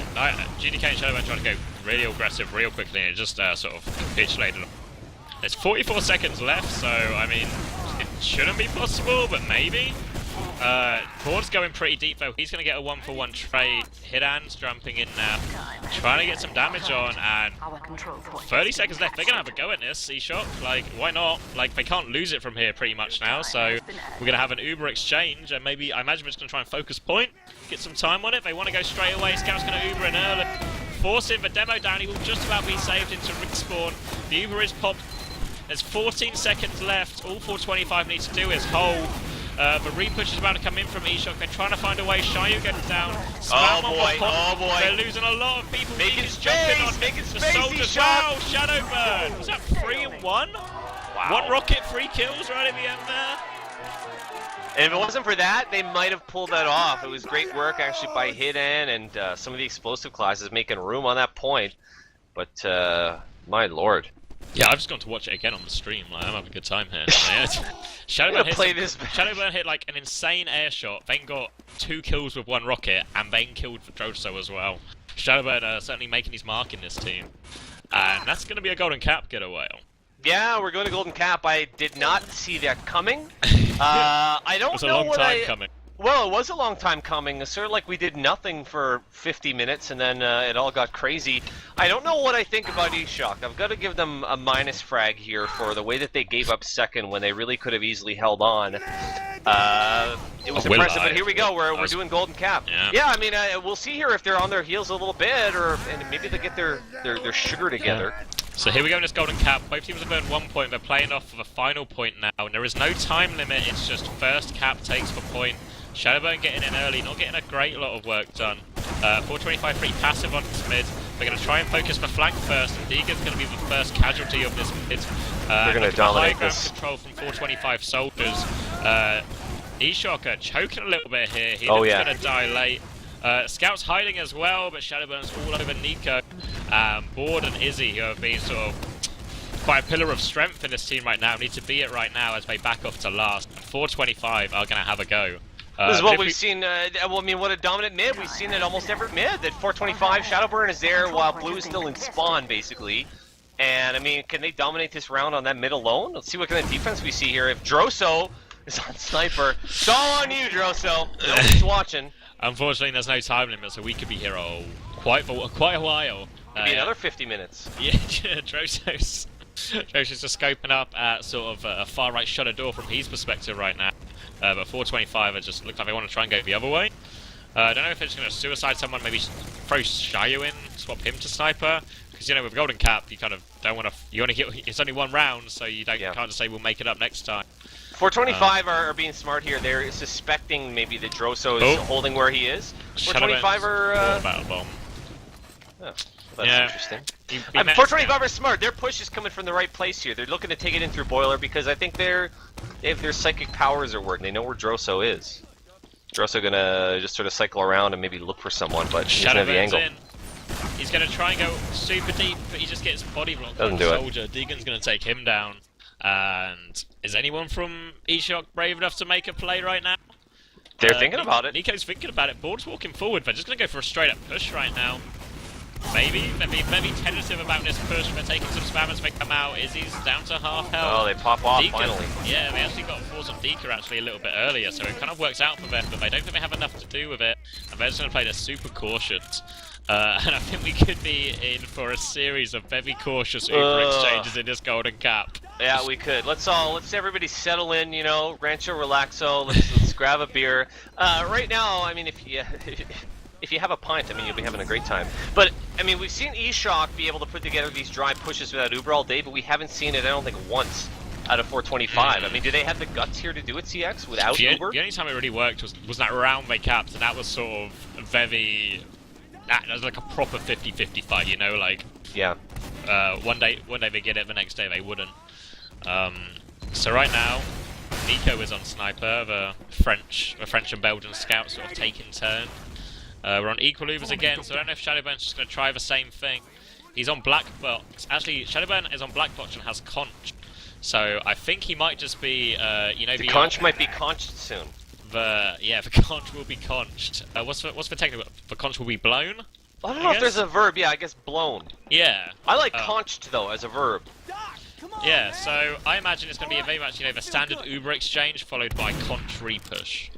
GDK and Shadowman trying to go really aggressive real quickly, and it just sort of capitulated. There's 44 seconds left, so I mean, it shouldn't be possible, but maybe. Ford's going pretty deep though. He's going to get a 1-for-1 trade. Hidan's jumping in now, trying to get some damage on, and 30 seconds left. They're going to have a go at this, eShock. Like, why not? Like, they can't lose it from here pretty much now, so we're going to have an Uber exchange, and maybe, I imagine we're just going to try and focus point, get some time on it. They want to go straight away. Scout's going to Uber in early. Force him, the demo down. He will just about be saved into respawn. The Uber is popped. There's 14 seconds left. All 425 needs to do is hold. The repush is about to come in from eShock. They're trying to find a way. Shayu gets down. Oh boy. They're losing a lot of people. Making space, the soldiers. Wow, Shadowburn. Was that 3 and 1? Wow. 1 rocket, 3 kills right at the end there. And if it wasn't for that, they might have pulled that off. It was great work actually by Hidan and some of the explosive classes making room on that point. But my lord. Yeah, I've just gone to watch it again on the stream. Like, I'm having a good time here. Shadowburn hit like an insane air shot, then got 2 kills with 1 rocket, and then killed Droso as well. Shadowburn certainly making his mark in this team. And that's going to be a golden cap Getawhale. Yeah, we're going to golden cap. I did not see that coming. I don't know what I... It was a long time coming. Well, it was a long time coming. It's sort of like we did nothing for 50 minutes and then it all got crazy. I don't know what I think about eShock. I've got to give them a minus frag here for the way that they gave up second when they really could have easily held on. It was impressive, but here we go. We're doing golden cap. Yeah, I mean, we'll see here if they're on their heels a little bit, and maybe they get their sugar together. So here we go in this golden cap. Both teams have earned 1 point. They're playing off for the final point now, and there is no time limit. It's just first cap takes the point. Shadowburn getting in early, not getting a great lot of work done. 425 pretty passive on this mid. They're going to try and focus the flank first, and Deegan's going to be the first casualty of this mid. They're going to dominate high ground this. control from 425 soldiers. Eshok choking a little bit here. He's gonna die late. Scout's hiding as well, but Shadowburn's all over Nico. Board and Izzy, who have been sort of quite a pillar of strength in this team right now, need to be it right now as they back off to last. And 425 are gonna have a go. This is what we've seen. Well, I mean, what a dominant mid. We've seen it almost every mid. That 425 Shadowburn is there while Blue is still in spawn, basically. And I mean, can they dominate this round on that mid alone? Let's see what kind of defense we see here. If Droso is on sniper, it's all on you, Droso. Nobody's watching. Unfortunately, there's no time limit, so we could be here quite a while. Maybe another 50 minutes. Yeah, Droso's just scoping up at sort of a far right shutter door from his perspective right now. But 425 it just looks like they want to try and go the other way. I don't know if they're just going to suicide someone, maybe throw Shayu in, swap him to sniper. Because, you know, with Golden Cap, you kind of don't want to... You want to hit... It's only one round, so you can't just say we'll make it up next time. 425 are being smart here. They're suspecting maybe that Droso is holding where he is. 425 are... battle bomb. Oh, that's interesting. 425 are smart. Their push is coming from the right place here. They're looking to take it in through Boiler because I think if their psychic powers are working, they know where Droso is. Droso gonna just sort of cycle around and maybe look for someone, but he doesn't have the angle. He's gonna try and go super deep, but he just gets body blocked by the soldier. Deegan's gonna take him down. And is anyone from Eshok brave enough to make a play right now? They're thinking about it. Nico's thinking about it. Board's walking forward. They're just gonna go for a straight up push right now. Maybe. They're being tentative about this push. They're taking some spammers, they come out. Izzy's down to half health. Oh, they pop off finally. Yeah, they actually got force on Deeka actually a little bit earlier, so it kind of works out for them, but they don't think they have enough to do with it. And they're just going to play this super cautious. And I think we could be in for a series of very cautious Uber exchanges in this Golden Cap. Yeah, we could. Let's everybody settle in, you know, Rancho Relaxo. Let's grab a beer. Right now, I mean, if you have a pint, I mean, you'll be having a great time. But, I mean, we've seen Eshok be able to put together these dry pushes without Uber all day, but we haven't seen it, I don't think, once out of 425. I mean, do they have the guts here to do it, CX, without Uber? The only time it really worked was that round they capped, and that was sort of very... That was like a proper 50-50 fight, you know, like... Yeah. One day they get it, the next day they wouldn't. So right now, Nico is on sniper, the French and Belgian scouts sort of taking turn. We're on equal Ubers again, so I don't know if Shadowburn's just going to try the same thing. He's on black box. Actually, Shadowburn is on black box and has conch. So I think he might just be, you know... The conch might be conched soon. The conch will be conched. What's the technical? The conch will be blown? I don't know if there's a verb. Yeah, I guess blown. Yeah. I like conched, though, as a verb. Yeah, so I imagine it's going to be a very much, you know, the standard Uber exchange followed by conch repush.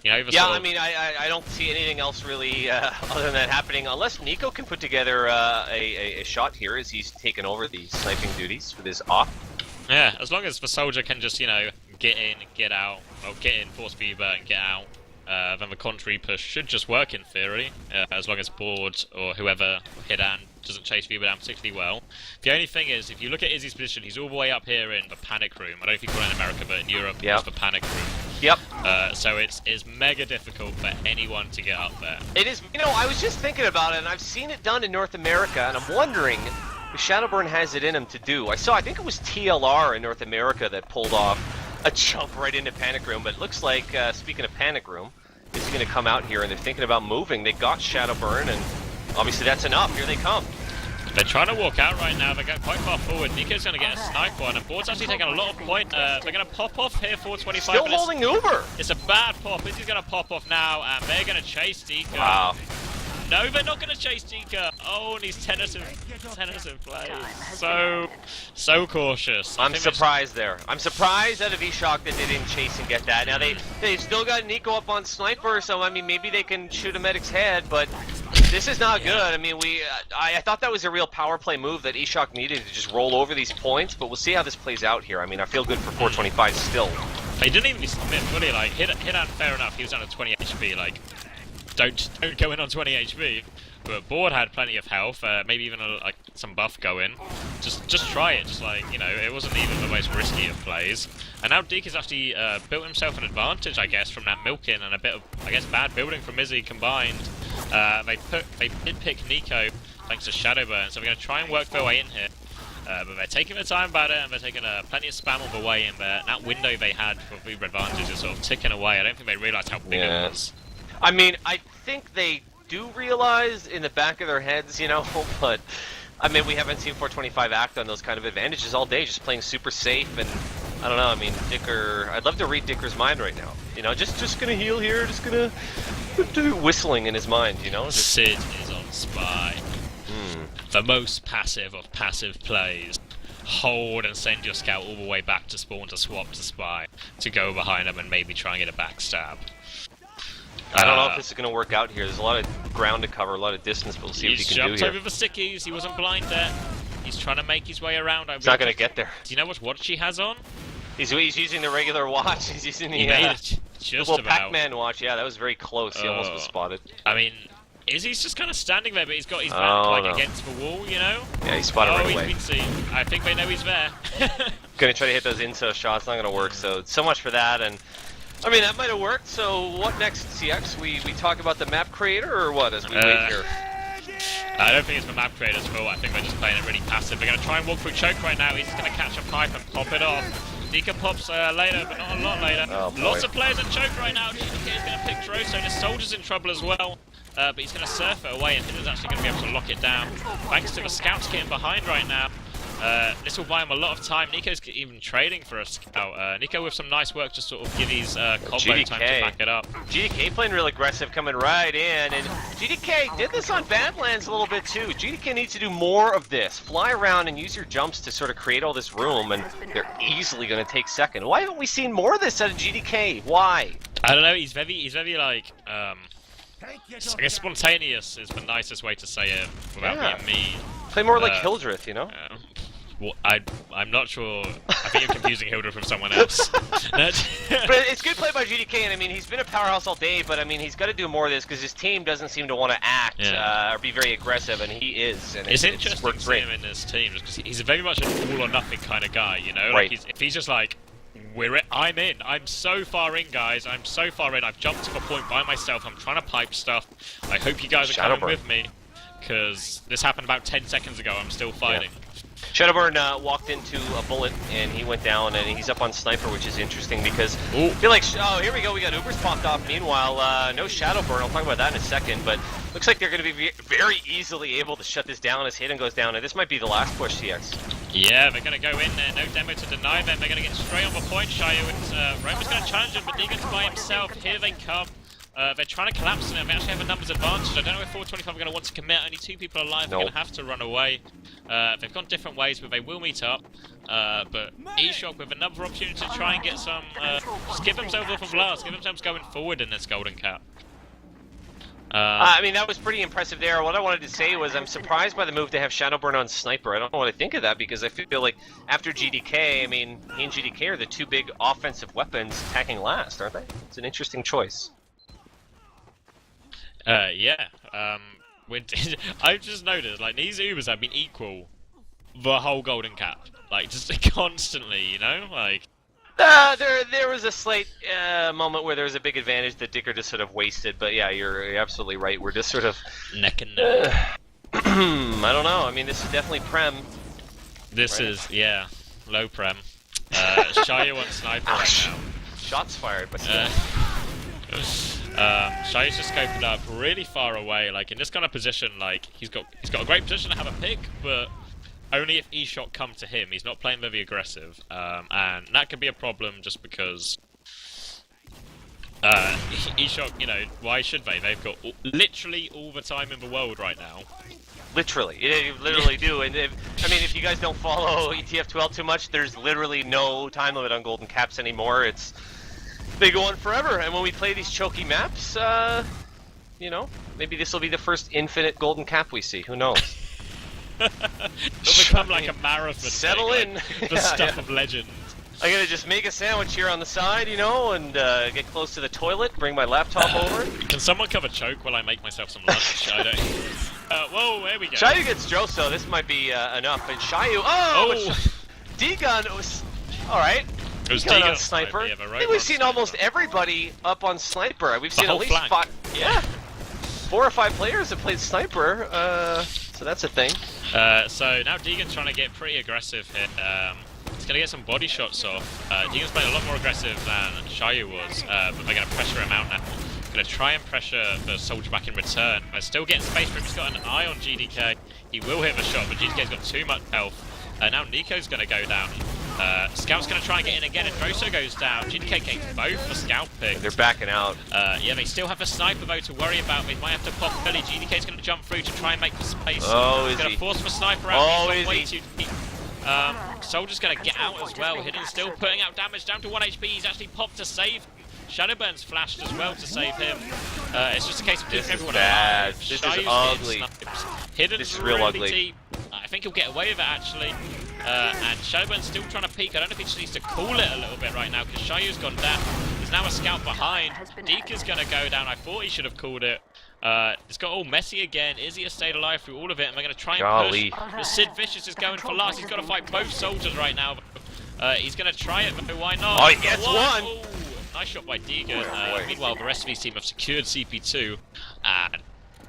You know, yeah, I mean, I don't see anything else really other than that happening, unless Nico can put together a shot here as he's taken over the sniping duties for this off. Yeah, as long as the soldier can just, you know, get in, get out, well, get in, force fever, and get out, then the contrary push should just work in theory, as long as Board or whoever hit and doesn't chase fever down particularly well. The only thing is, if you look at Izzy's position, he's all the way up here in the panic room. I don't know if you call it in America, but in Europe, it's the panic room. Yep. So it's mega difficult for anyone to get up there. It is, you know, I was just thinking about it, and I've seen it done in North America, and I'm wondering if Shadowburn has it in him to do. I think it was TLR in North America that pulled off a jump right into panic room, but it looks like, speaking of panic room, is going to come out here, and they're thinking about moving. They got Shadowburn, and obviously that's enough. Here they come. They're trying to walk out right now. They go quite far forward. Nico's going to get a snipe one, and Board's actually taking a lot of point. They're going to pop off here, 425. Still holding Uber. It's a bad pop. Izzy's going to pop off now, and they're going to chase Deeka. Wow. No, they're not going to chase Deeka. Oh, and he's tentative plays. So cautious. I'm surprised there. I'm surprised out of Eshok that they didn't chase and get that. Now they've still got Nico up on sniper, so I mean maybe they can shoot a medic's head, but this is not good. I mean I thought that was a real power play move that Eshok needed to just roll over these points, but we'll see how this plays out here. I mean I feel good for 425 still. They didn't even submit fully. Like hit out fair enough. He was down to 20 HP. Like. Don't go in on 20 HP, but Board had plenty of health, maybe even like some buff going. Just try it, just like, you know, it wasn't even the most risky of plays. And now Deke has actually built himself an advantage, I guess, from that milking and a bit of, I guess, bad building from Izzy combined. They did pick Nico thanks to Shadowburn, so we're going to try and work their way in here. But they're taking their time about it, and they're taking plenty of spam all the way, and that window they had for Uber advantage is sort of ticking away. I don't think they realised how big it was. I mean, I think they do realize in the back of their heads, you know, but I mean, we haven't seen 425 act on those kind of advantages all day, just playing super safe, and I don't know, I mean, Dicker, I'd love to read Dicker's mind right now. You know, just gonna heal here, just gonna do whistling in his mind, you know? Sid is on Spy. The most passive of passive plays. Hold and send your scout all the way back to spawn to swap to Spy, to go behind him and maybe try and get a backstab. I don't know if this is going to work out here. There's a lot of ground to cover, a lot of distance, but we'll see what he can do here. He's jumped over the stickies, he wasn't blind there. He's trying to make his way around. He's not going to get there. Do you know what watch he has on? He's using the regular watch. He's using the, just little Pac-Man watch. Yeah, that was very close. He almost was spotted. I mean, he's just kind of standing there, but he's got his back against the wall, you know? Yeah, he's spotted right away. He's been seen. I think they know he's there. Gonna try to hit those inso shots. Not gonna work. So much for that. And I mean, that might have worked. So what next, CX? We talk about the map creator or what as we wait here? I don't think it's the map creator's fault. I think they're just playing it really passive. They're gonna try and walk through choke right now. He's just gonna catch a pipe and pop it off. Nika pops later, but not a lot later. Oh, lots of players at choke right now. GDK is gonna pick Droso. The soldier's in trouble as well. But he's going to surf it away, and Hitler's actually going to be able to lock it down. Thanks to the scouts getting behind right now. This will buy him a lot of time. Nico's even trading for a scout. Nico with some nice work to sort of give his combo time to back it up. GDK playing real aggressive, coming right in, and GDK did this on Badlands a little bit too. GDK needs to do more of this. Fly around and use your jumps to sort of create all this room, and they're easily going to take second. Why haven't we seen more of this out of GDK? Why? I don't know. He's very like I guess spontaneous is the nicest way to say it without being mean. Play more like Hildreth, you know? Well, I'm not sure. I think you're confusing Hildreth with someone else. But it's good play by GDK, and I mean, he's been a powerhouse all day, but I mean, he's got to do more of this because his team doesn't seem to want to act or be very aggressive, and he is. And it's interesting to see him in this team because he's very much an all-or-nothing kind of guy, you know? Like if he's just like, I'm in. I'm so far in, guys. I'm so far in. I've jumped to the point by myself. I'm trying to pipe stuff. I hope you guys are coming with me, because this happened about 10 seconds ago. I'm still fighting. Yeah. Shadowburn walked into a bullet and he went down, and he's up on Sniper, which is interesting because I feel like, oh, here we go, we got Ubers popped off. Meanwhile, no Shadowburn, I'll talk about that in a second, but looks like they're going to be very easily able to shut this down as Hayden goes down, and this might be the last push, CX. Yeah, they're going to go in there, no demo to deny them, they're going to get straight on the point, Shayo, and Roman's going to challenge him, but Deegan's by himself, here they come. They're trying to collapse him. They actually have a numbers advantage. I don't know if 425 are going to want to commit. Only 2 people alive. They're going to have to run away. They've gone different ways, but they will meet up. But eShock with another opportunity to try and get some... just give themselves off of last. Give themselves going forward in this golden cap. I mean, that was pretty impressive there. What I wanted to say was I'm surprised by the move to have Shadowburn on Sniper. I don't know what I think of that because I feel like after GDK, I mean, he and GDK are the 2 big offensive weapons attacking last, aren't they? It's an interesting choice. Yeah. I've just noticed, like, these Ubers have been equal the whole golden cap. Like, just constantly, you know? Like... there was a slight moment where there was a big advantage that Dicker just sort of wasted, but yeah, you're absolutely right. We're just sort of... neck and neck. I don't know. I mean, this is definitely Prem. This is, yeah, low Prem. Shayo on Sniper right now. Shots fired, but Shayo's just scoping up really far away, like in this kind of position, like he's got a great position to have a pick, but only if E-Shot come to him. He's not playing very aggressive, and that could be a problem just because E-Shot, you know, why should they? They've got literally all the time in the world right now. Literally, you literally do. And if you guys don't follow ETF2L too much, there's literally no time limit on golden caps anymore. They go on forever, and when we play these choky maps, you know, maybe this will be the first infinite golden cap we see. Who knows? It'll become like a marathon. Settle thing, in. Like the stuff of legend. I'm gonna just make a sandwich here on the side, you know, and get close to the toilet, bring my laptop over. Can someone cover choke while I make myself some lunch? I don't... whoa, there we go. Shayu gets Droso, this might be enough, and Shayu... D-Gun was... Alright. It was D-Gun on Sniper. I think we've seen almost everybody up on Sniper. We've seen at least flank. 4 or 5 players that played Sniper, so that's a thing. So now Deegan's trying to get pretty aggressive here. He's going to get some body shots off. Deegan's playing a lot more aggressive than Shayu was, but they're going to pressure him out now. Going to try and pressure the soldier back in return. They're still getting space for him. He's got an eye on GDK. He will hit the shot, but GDK's got too much health. Now Nico's going to go down. Scout's going to try and get in again, and Droso goes down. GDK gains both the Scout pick. They're backing out. Yeah, they still have a sniper though to worry about. They might have to pop early. GDK's going to jump through to try and make the space. Oh, He's going to force the sniper out. Oh, He's got way is he? too deep. Soldier's going to get out as well. Hidden's still putting out damage down to 1 HP. He's actually popped to save. Shadowburn's flashed as well to save him. It's just a case of keeping everyone alive. This is Shayu's ugly. Hidden's This is real really ugly. deep. I think he'll get away with it actually. And Shadowburn's still trying to peek. I don't know if he just needs to cool it a little bit right now because Shayu's gone down. There's now a scout behind. Deke is going to go down. I thought he should have called it. It's got all messy again. Izzy has stayed alive through all of it, and they're going to try and push. But Sid Vicious is going for last. He's got to fight both soldiers right now. He's going to try it, but why not? Oh, he gets one! Ooh, nice shot by Deegan. Meanwhile, the rest of his team have secured CP2, and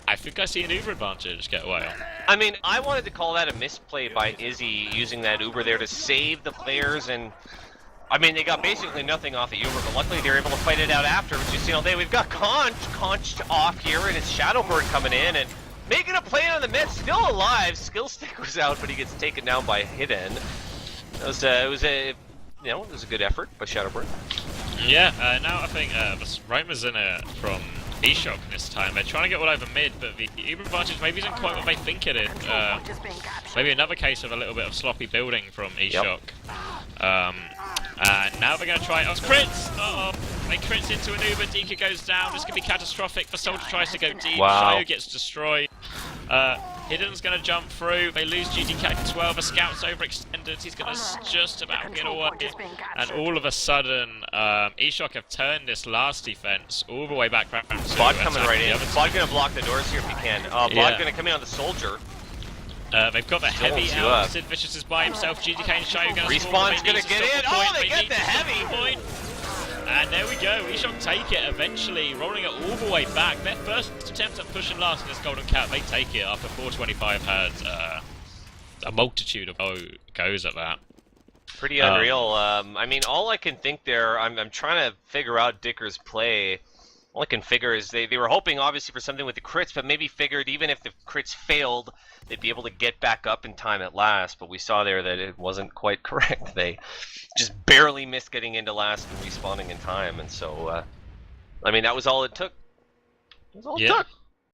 I think I see an Uber advantage Getawhale. I mean, I wanted to call that a misplay by Izzy using that Uber there to save the players, and I mean, they got basically nothing off the Uber, but luckily they were able to fight it out after, which is, you know, we've got Conch off here, and it's Shadowbird coming in, and making a play on the mid, still alive. Skill Stick was out, but he gets taken down by Hidden. It was a good effort by Shadowbird. Yeah, now I think Romer's in it from E-Shock this time. They're trying to get all over mid, but the Uber advantage maybe isn't quite what they think it is. Maybe another case of a little bit of sloppy building from E-Shock. Yep. And now they're going to try it. Oh, crits! Uh-oh. They crits into an Uber. Dika goes down. This could be catastrophic. The soldier tries to go deep. Wow. Shayu gets destroyed. Hidden's going to jump through. They lose GDK to 12. A scout's overextended. He's going to just about get away. And all of a sudden, E-Shock have turned this last defense all the way back round to Bod coming right in. Bod going to block the doors here if he can. Bod going to come in on the soldier. They've got the heavy out. Sid Vicious is by himself. GDK and Shayu going to Respawn's going to get in. Oh, they get the heavy. And there we go. E-Shock take it eventually, rolling it all the way back. Their first attempt at pushing last in this Golden Cap, they take it after 425 had a multitude of goes at that. Pretty unreal. I mean, all I can think there, I'm trying to figure out Dicker's play. All I can figure is they were hoping obviously for something with the crits, but maybe figured even if the crits failed, they'd be able to get back up in time at last. But we saw there that it wasn't quite correct. They just barely missed getting into last and respawning in time. And so, I mean, that was all it took. That was all it took.